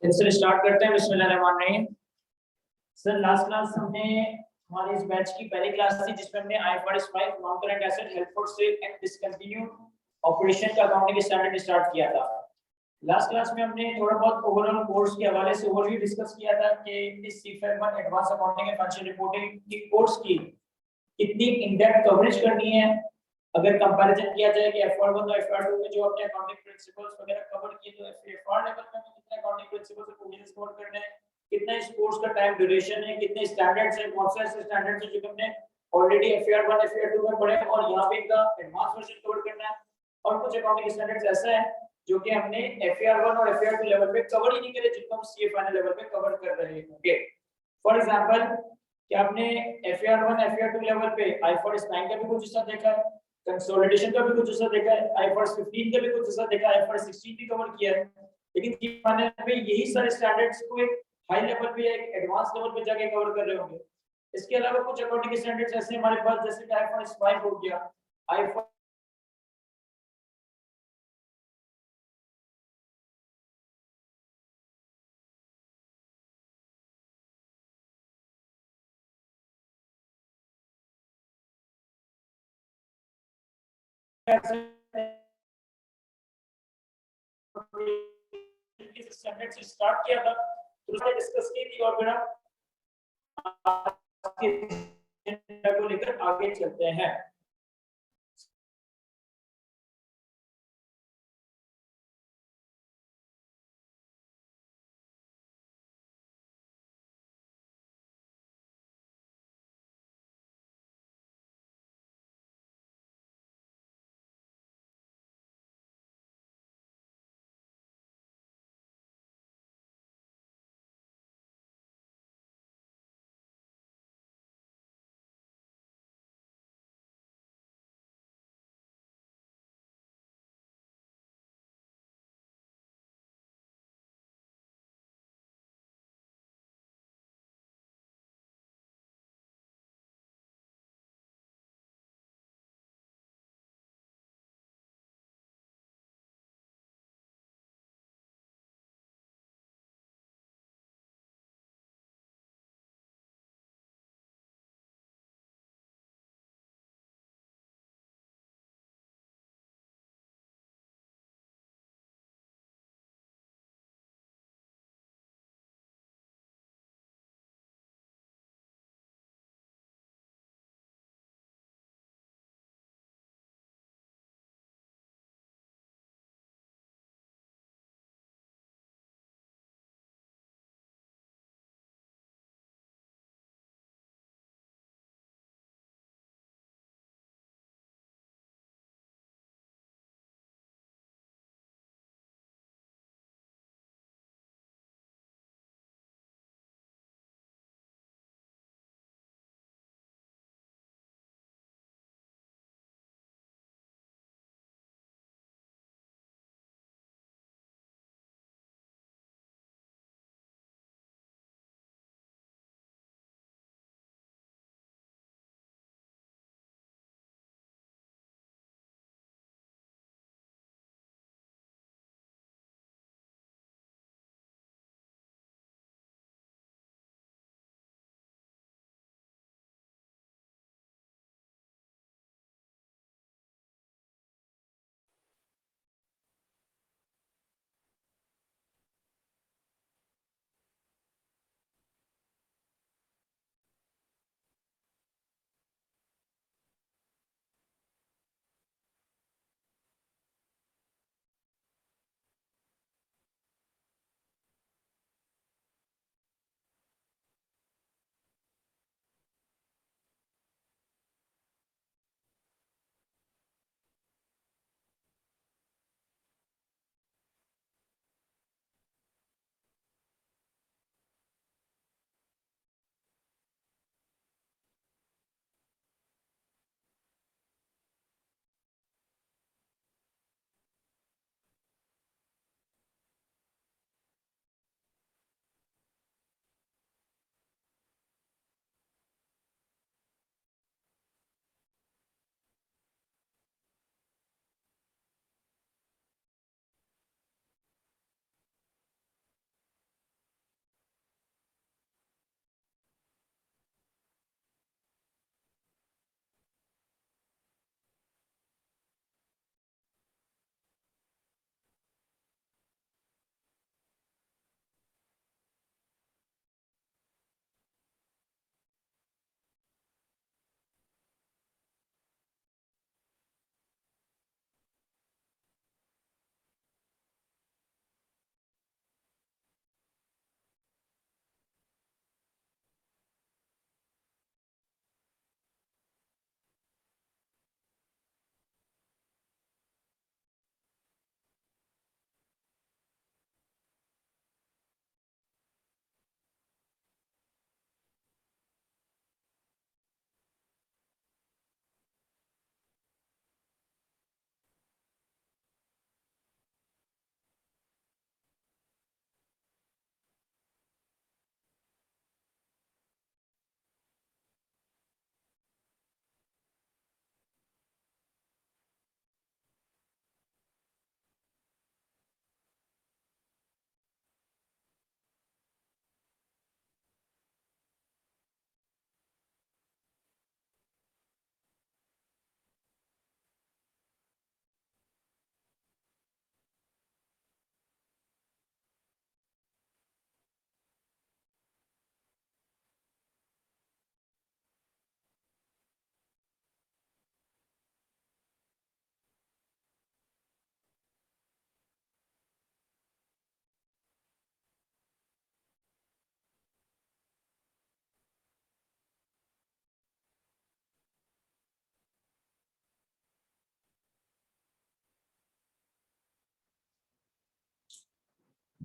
इससे स्टार्ट करते हैं। बिस्मिल्लाहिर्रहमानिर्रहीम। सर लास्ट क्लास हमने हमारे इस बैच की पहली क्लास थी जिसमें हमने IFRS 5 non current asset held for sale and discontinued operation का अकाउंटिंग स्टैंडर्ड स्टार्ट किया था। लास्ट क्लास में हमने थोड़ा बहुत ओवरऑल कोर्स के हवाले से ओवरव्यू डिस्कस किया था कि इस CFM1 advance accounting and financial reporting की कोर्स की कितनी इन डेप्थ कवरेज करनी है। अगर कंपैरिजन किया जाए कि FR1 और FR2 में जो अपने अकाउंटिंग प्रिंसिपल्स वगैरह कवर किए तो FR लेवल में कितने अकाउंटिंग प्रिंसिपल्स और प्रोविजंस कवर करने हैं, कितना इस कोर्स का टाइम ड्यूरेशन है, कितने स्टैंडर्ड्स हैं, कौन से ऐसे स्टैंडर्ड्स हैं जो हमने ऑलरेडी FR1 FR2 में पढ़े और यहां पे इनका एडवांस वर्जन कवर करना है। और कुछ अकाउंटिंग स्टैंडर्ड्स ऐसे हैं जो कि हमने FR1 और FR2 लेवल पे कवर ही नहीं करे जिनको हम CA फाइनल लेवल पे कवर कर रहे होंगे। फॉर एग्जांपल कि आपने FR1 FR2 लेवल पे IFRS 9 का भी कुछ हिस्सा देखा है, कंसोलिडेशन का भी कुछ हिस्सा देखा है, IFRS 15 का भी कुछ हिस्सा देखा है, IFRS 16 भी कवर किया है। लेकिन की फाइनल में यही सारे स्टैंडर्ड्स को एक हाई लेवल पे या एक एडवांस लेवल पे जाके कवर कर रहे होंगे। इसके अलावा कुछ अकाउंटिंग स्टैंडर्ड्स ऐसे हमारे पास जैसे कि IFRS 5 हो गया, IFRS स्टैंडर्ड से स्टार्ट किया था, तो उसने डिस्कस की थी और फिर हम को लेकर आगे चलते हैं।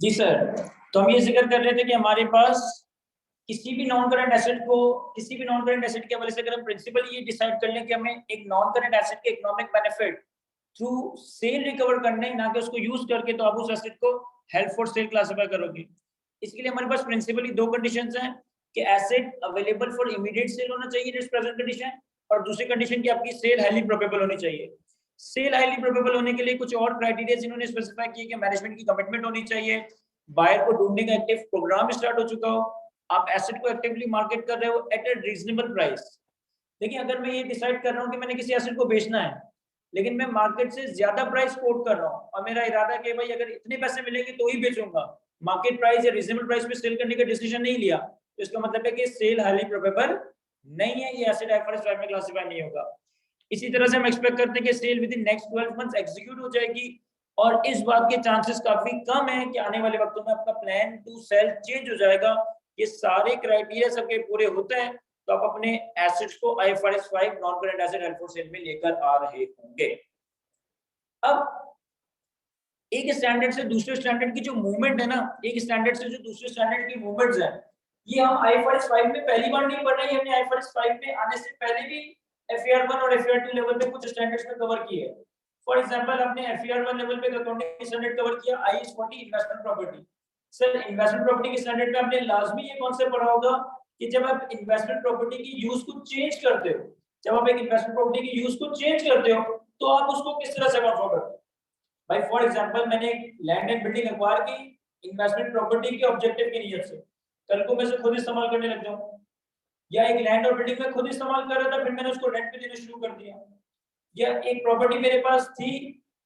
जी सर, तो हम ये जिक्र कर रहे थे कि हमारे पास किसी भी नॉन करंट एसेट के हवाले से अगर हम प्रिंसिपल ये डिसाइड कर लें कि हमें एक नॉन करंट एसेट के economic benefit through sale recover करने, ना कि उसको यूज करके, तो आप उस एसेट को हेल्ड फॉर सेल क्लासिफाई करोगे। इसके लिए हमारे पास प्रिंसिपली दो कंडीशंस हैं कि asset available for immediate sale होना चाहिए इन इट्स प्रेजेंट कंडीशन, और दूसरी कंडीशन कि आपकी सेल हाईली प्रोबेबल होनी चाहिए। सेल हाईली प्रोबेबल होने के लिए कुछ और क्राइटेरिया इन्होंने स्पेसिफाई किए कि मैनेजमेंट की कमिटमेंट होनी चाहिए, बायर को ढूंढने का एक्टिव प्रोग्राम स्टार्ट हो चुका हो, आप एसेट को एक्टिवली मार्केट कर रहे हो एट ए रीजनेबल प्राइस। देखिए, अगर मैं ये डिसाइड कर रहा हूँ कि मैंने किसी एसेट को बेचना है, लेकिन मैं मार्केट से ज्यादा प्राइस कोट कर रहा हूँ और मेरा इरादा है कि भाई अगर इतने पैसे मिलेंगे तो ही बेचूंगा, मार्केट प्राइस या रीजनेबल प्राइस पे सेल करने का डिसीजन नहीं लिया, तो इसका मतलब है कि सेल हाईली प्रोबेबल नहीं है, ये एसेट आईएफआरएस 5 में क्लासिफाई नहीं होगा। इसी तरह से हम एक्सपेक्ट करते हैं कि sale within next 12 months execute हो जाएगी, और इस बात के चांसेस काफी कम है कि आने वाले वक्तों में आपका प्लान टू सेल चेंज हो जाएगा। ये सारे क्राइटेरिया सबके पूरे होते हैं तो आप अपने एसेट्स को IFRS 5 non current asset held for sale में लेकर आ रहे होंगे। अब एक स्टैंडर्ड से दूसरे स्टैंडर्ड की जो मूवमेंट है ना, एक स्टैंडर्ड से जो दूसरे स्टैंडर्ड की मूवमेंट्स है, ये हम आईएफआरएस 5 में पहली बार नहीं पढ़ रहे हैं, हमने आईएफआरएस 5 में आने से पहले भी एफईआर 1 और एफईआर 2 लेवल पे कुछ स्टैंडर्ड्स में कवर किए हैं। फॉर एग्जांपल, आपने एफईआर 1 लेवल पे अकाउंटिंग स्टैंडर्ड कवर किया IS 40 investment property. Sir, investment property के स्टैंडर्ड में आपने लाजमी ये कॉन्सेप्ट पढ़ा होगा कि जब आप इन्वेस्टमेंट प्रॉपर्टी की यूज को चेंज करते हो, जब आप एक इन्वेस्टमेंट प्रॉपर्टी की यूज को चेंज करते हो तो आप उसको किस तरह से कन्फर्म करते हो। भाई फॉर एग्जांपल, मैंने एक लैंड एंड बिल्डिंग एक्वायर की इन्वेस्टमेंट प्रॉपर्टी के ऑब्जेक्टिव की नीयत से, कल को मैं उसे खुद इस्तेमाल करने लग जाऊं, या एक लैंड और बिल्डिंग में खुद इस्तेमाल कर रहा था फिर मैंने उसको रेंट पे देना शुरू कर दिया, या एक प्रॉपर्टी मेरे पास थी,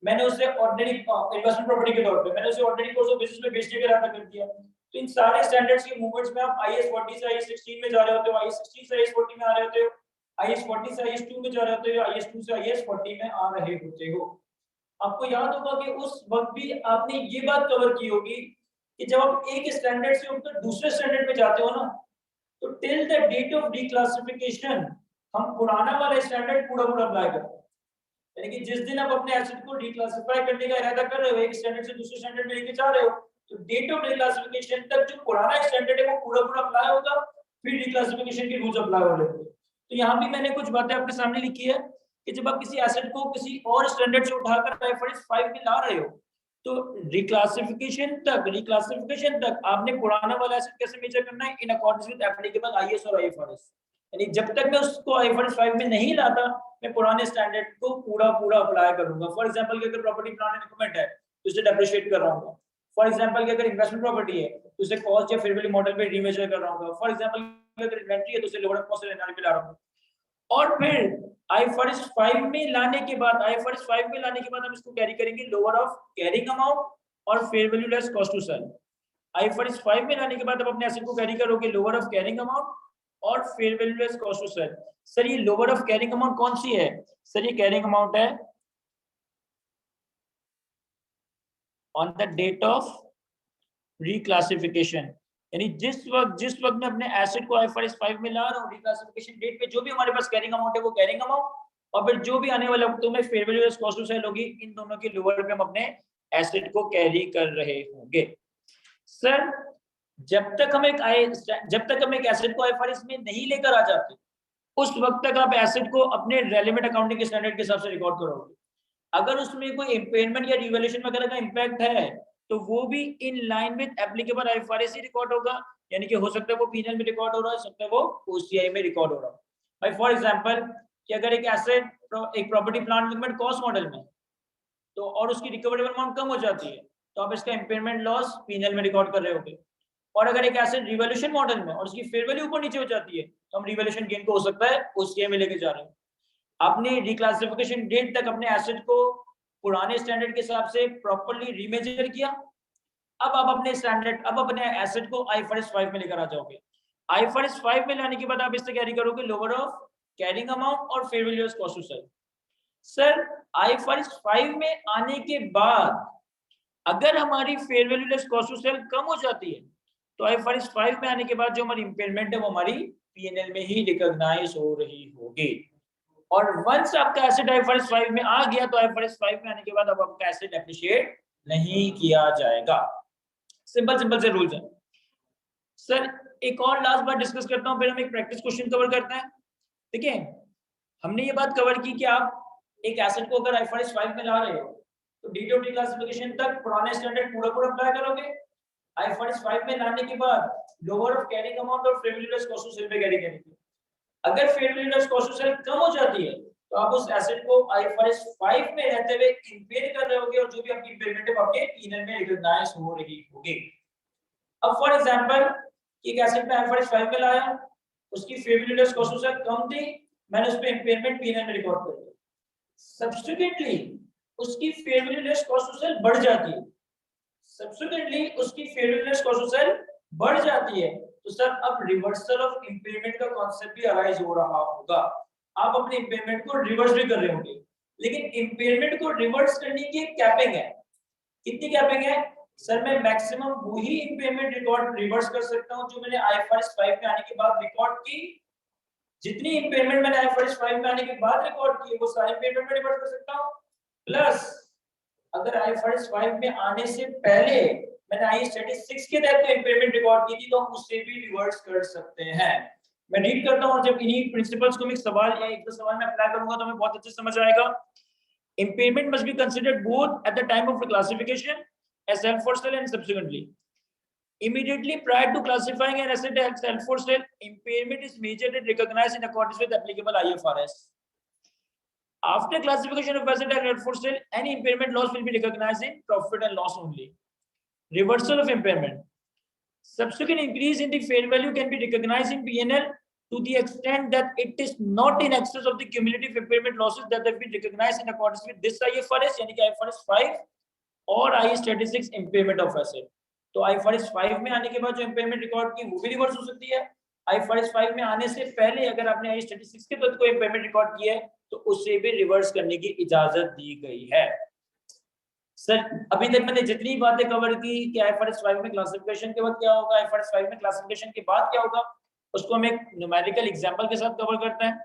मैंने उसे ऑर्डिनरी इन्वेस्टमेंट प्रॉपर्टी के तौर पे मैंने उसे ऑर्डिनरी कोर्स ऑफ बिजनेस में बेचने का इरादा कर दिया, तो इन सारे स्टैंडर्ड्स के मूवमेंट्स में आप आईएस 40 से आईएस 16 में जा रहे होते हो, आईएस 16 से आईएस 40 में आ रहे होते हो, आईएस 40 से आईएस 2 में जा रहे होते हो, आईएस 2 से आईएस 40 में आ रहे होते हो। आपको याद होगा कि उस वक्त भी आपने ये बात कवर की होगी कि जब आप एक स्टैंडर्ड से उठकर दूसरे स्टैंडर्ड में जाते हो ना, तो टिल द डेट ऑफ डिक्लासिफिकेशन हम पुराना वाला स्टैंडर्ड पूरा पूरा अप्लाई करते हैं। यानी कि जिस दिन आप अपने एसेट को डिक्लासिफाई करने का इरादा कर रहे हो, एक स्टैंडर्ड से दूसरे स्टैंडर्ड में लेके जा रहे हो, तो डेट ऑफ डिक्लासिफिकेशन तक जो पुराना स्टैंडर्ड है वो पूरा पूरा अप्लाई होगा, फिर डिक्लासिफिकेशन के रूल्स अप्लाई हो रहे होंगे। तो यहाँ भी मैंने कुछ बातें आपके सामने लिखी है कि जब आप किसी एसेट को किसी और स्टैंडर्ड से उठाकर आईएफआरएस 5 में ला रहे हो, तो रिक्लासिफिकेशन तक आपने पुराना वाला एसेट कैसे मेजर करना है, in according with applicable IS और आईएफआरएस। यानी जब तक मैं उसको आईएफआरएस 5 में नहीं लाता, मैं पुराने स्टैंडर्ड को पूरा पूरा अप्लाई करूंगा। फॉर एग्जांपल कि अगर प्रॉपर्टी प्लांट एंड इक्विपमेंट है तो उसे डेप्रिशिएट कर रहा हूँ। फॉर एग्जांपल कि अगर इन्वेस्टमेंट प्रॉपर्टी है तो उसे कॉस्ट या फेयर वैल्यू मॉडल पे रीमेजर कर रहा हूँ। फॉर एग्जांपल अगर इन्वेंटरी है तो उसे लोअर कॉस्ट एनालिसिस पे ला रहा हूँ। और फिर आईएफआरएस 5 में लाने के बाद हम इसको कैरी करेंगे लोअर ऑफ कैरिंग अमाउंट और fair value less cost to sell. IFRS 5 में लाने के बाद आप अपने एसेट को कैरी करोगे लोअर ऑफ कैरिंग अमाउंट और fair value less cost to sell. Sir, ये लोअर ऑफ कैरिंग अमाउंट कौन सी है? सर, ये कैरिंग अमाउंट है on the date of reclassification. यानी जिस वक्त मैं अपने एसेट को आईएफआरएस 5 में ला रहा हूँ, रिक्लासिफिकेशन डेट पे जो भी हमारे पास कैरिंग अमाउंट है वो कैरिंग अमाउंट, और फिर जो भी आने वाले वक्तों में fair value less cost to sell होगी, इन दोनों के लोअर पे हम अपने एसेट को कैरी कर रहे होंगे। सर, जब तक हम एक एसेट को आईएफआरएस में नहीं लेकर आ जाते, उस वक्त तक आप एसेट को अपने रेलेवेंट अकाउंटिंग के स्टैंडर्ड के हिसाब से रिकॉर्ड करोगे। अगर उसमें कोई इम्पेयरमेंट या रिवैल्यूएशन वगैरह का इंपैक्ट है तो वो भी in line with applicable IFRS he record होगा। यानी कि हो सकता है वो पीएनएल में रिकॉर्ड हो रहा है, हो सकता है वो ओसीआई में रिकॉर्ड हो रहा है। भाई फॉर एग्जांपल कि अगर एक एसेट एक property plant equipment cost model में तो और उसकी रिकवरेबल अमाउंट कम हो जाती है तो आप इसका इम्पेयरमेंट लॉस पीएनएल में रिकॉर्ड कर रहे होगे। और अगर एक एसेट रिवैल्यूएशन मॉडल में और उसकी फेयर वैल्यू ऊपर नीचे हो जाती है तो हम रिवैल्यूएशन गेन को हो सकता है ओसीआई में लेके जा रहे हैं। आपने रिक्लासिफिकेशन डेट तक अपने एसेट को पुराने स्टैंडर्ड के हिसाब से प्रॉपर्ली रीमेजर किया। अब आप अपने एसेट को आईएफआरएस 5 में लेकर आ जाओगे। आईएफआरएस 5 में लाने के बाद आप इससे कैरी करोगे लोअर ऑफ कैरिंग अमाउंट और fair value less cost to sell. Sir, IFRS 5 में आने के बाद अगर हमारी fair value less cost to sell कम हो जाती है तो आईएफआरएस 5 में आने के बाद जो हमारी इंपेयरमेंट है वो हमारी पीएनएल में ही रिकॉग्नाइज हो रही होगी। और वंस आपका एसेट आईएफआरएस 5 में आ गया तो आईएफआरएस 5 में आने के बाद अब आपका एसेट एप्रिशिएट नहीं किया जाएगा। सिंपल सिंपल से रूल्स हैं सर। एक और लास्ट बात डिस्कस करता हूं, फिर हम एक प्रैक्टिस क्वेश्चन कवर करते हैं। ठीक है, हमने ये बात कवर की कि आप एक एसेट को अगर IFRS 5 में ला रहे हो तो डेट ऑफ डिक्लासिफिकेशन तक पुराने स्टैंडर्ड पूरा अप्लाई करोगे। IFRS 5 में लाने के बाद लोअर ऑफ कैरिंग अमाउंट और fair value less cost to sell पे कैरी करेंगे। अगर fair value less cost to sell कम हो जाती है तो आप उस एसेट को IFRS 5 में रहते हुए इंपेयर कर रहे होगे और जो भी आपकी इम्पेयरमेंट है आपके P&L में रिकॉग्नाइज हो रही होगी। अब फॉर एग्जांपल एक एसेट में IFRS 5 में लाया, उसकी fair value less cost to sell कम थी, मैंने उस पे इम्पेयरमेंट P&L में रिकॉर्ड कर दिया। सब्सिक्वेंटली उसकी fair value less cost to sell बढ़ जाती है, सब्सिक्वेंटली उसकी fair value less cost to sell बढ़ जाती है, तो सर अब रिवर्सल ऑफ इम्पेयरमेंट का कांसेप्ट भी अराइज हो रहा होगा। आप अपने इम्पेयरमेंट को रिवर्स भी कर रहे होंगे, लेकिन इम्पेयरमेंट को रिवर्स करने की एक कैपिंग है। कितनी कैपिंग है सर? मैं मैक्सिमम वही इम्पेयरमेंट रिकॉर्ड रिवर्स कर सकता हूं जो मैंने IFRS 5 में आने के बाद रिकॉर्ड की। जितनी इम्पेयरमेंट मैंने IFRS 5 में आने के बाद रिकॉर्ड की वो सारी इम्पेयरमेंट में रिवर्स कर सकता हूं। प्लस अगर IFRS 5 में आने से पहले मैंने IAS 36 के तहत इम्पेयरमेंट रिकॉर्ड की थी तो हम उससे भी रिवर्स कर सकते हैं। मैं रीड करता हूं और जब इन्हीं प्रिंसिपल्स को मैं सवाल या एक दो सवाल में अप्लाई करूंगा तो हमें बहुत अच्छे से समझ आएगा। Impairment must be considered both at the time of reclassification as held for sale and subsequently. Immediately prior to classifying an asset as held for sale, impairment is measured and recognized in accordance with applicable IFRS. After classification of asset as held for sale, any impairment loss will be recognized in profit and loss only. Reversal of impairment. Subsequent increase in the fair value can be recognized in P&L to the extent that it is not in excess of the cumulative impairment losses that have been recognized in accordance with this IFRS, यानी कि IFRS 5 और IAS 36 impairment of asset. तो IFRS 5 में आने के बाद जो impairment record की वो भी रिवर्स हो सकती है। IFRS 5 में आने से पहले अगर आपने IAS 36 के तहत कोई impairment रिकॉर्ड किया है तो उसे भी रिवर्स करने की इजाजत दी गई है। सर अभी तक मैंने जितनी बातें कवर की कि IFRS 5 में क्लासिफिकेशन के बाद क्या होगा, IFRS 5 में क्लासिफिकेशन के बाद क्या होगा, उसको हम एक न्यूमेरिकल एग्जांपल के साथ कवर करते हैं।